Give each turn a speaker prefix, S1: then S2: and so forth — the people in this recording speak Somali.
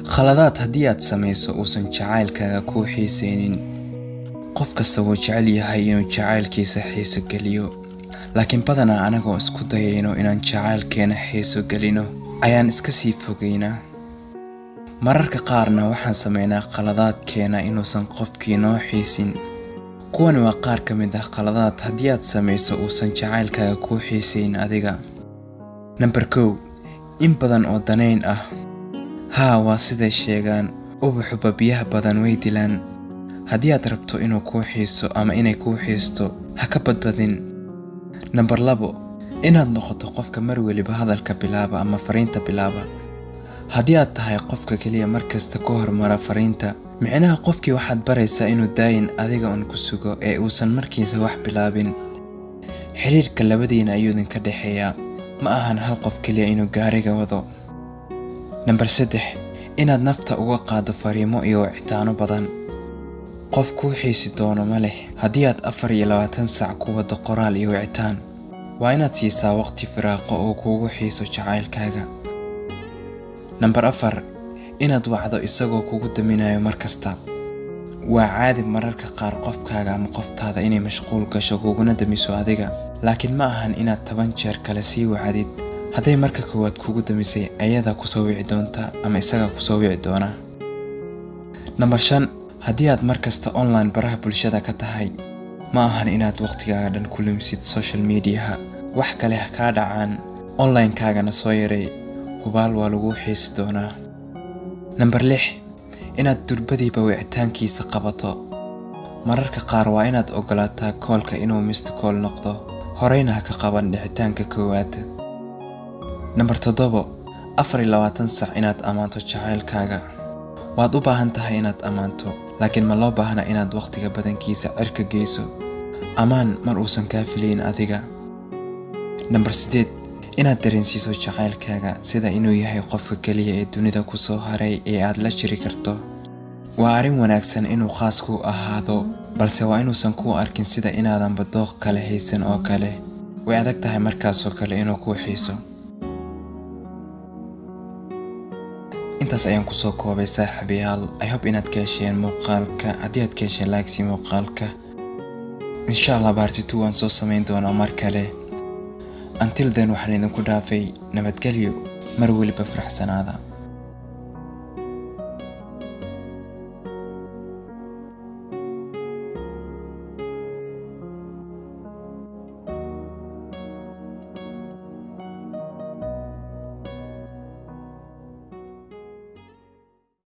S1: khaladaad haddii aad samayso uusan jacaylkaaga kuu xiisaynin. qof kasta wuu jecel yahay inuu jacaylkiisa xiiso geliyo, laakiin badanaa anagoo isku dayayno inaan jacaylkeena xiiso gelino ayaan iska sii fogeynaa. mararka qaarna waxaan sameynaa khaladaadkeena inuusan qofkii noo xiisin. kuwani waa qaar ka mid ah khaladaad haddii aad samayso uusan jacaylkaaga kuu xiisayn adiga. Number 1, in badan oo danayn ah. waa siday sheegaan, ubaxuba biyaha badan way dilaan. haddii aad rabto inuu kuu xiiso ama inay kuu xiisto, ha ka badbadin. Number 2, inaad noqoto qofka mar waliba hadalka bilaaba ama fariinta bilaaba. haddii aad tahay qofka kaliya markasta ku hormara fariinta, micnaha qofkii waxaad baraysaa inuu daayin adiga un ku sugo ee uusan markiisa wax bilaabin. xiriirka labadiina ayuu idinka dhexeeyaa, ma ahan hal qof kaliya inuu gaariga wado. Number 3, inaad nafta uga qaado fariimo iyo wicitaano badan. qof kuu xiisi doono ma leh haddii aad 24 saac ku wado qoraal iyo wicitaan. waa inaad siisaa waqti firaaqo oo kuugu xiiso jacaylkaaga. Number 4, inaad wacdo isagoo kugu daminayo markasta. waa caadi mararka qaar qofkaaga ama qoftaada inay mashquul gasho kuguna damiso adiga, laakiin ma ahan inaad 10 jeer kale sii wacdid. hadday marka koowaad kugu damisay, ayada ku soo wici doonta ama isaga ku soo wici doona. Number 5, haddii aad markasta online baraha bulshada ka tahay, ma ahan inaad waqtigaaga dhan ku lumisid social media. wax kale ha kaa dhacaan, online-kaagana soo yaray, hubaal waa lagu xiisi doonaa. Number 6, inaad durbadiiba wicitaankiisa qabato. mararka qaar waa inaad ogolaataa koolka inuu missed call noqdo, horeyna ha ka qaban dhicitaanka koowaad. Number 7, 24 saac inaad ammaanto jacaylkaaga. waad u baahan tahay inaad ammaanto, laakiin ma loo baahna inaad waqtiga badankiisa cirka geyso. ammaan mar uusan kaa filayn adiga. Number 8, inaad dareensiiso jacaylkaaga sida inuu yahay qofka kaliya ee dunida ku soo haray ee aad la jiri karto. waa arrin wanaagsan inuu khaas ku ahaado, balse waa inuusan kuu arkin sida inaadanba dooq kale haysan oo kale. way adag tahay markaasoo kale inuu kuu xiiso. intaas ayaan kusoo koobay saaxiibayaal. I hope inaad ka hesheen muuqaalka. haddii aad ka hesheen like si muuqaalka, insha Allah part 2 waan soo samayn doonaa mar kale. Until then waxaan idinku dhaafay nabadgelyo, mar waliba faraxsanaada.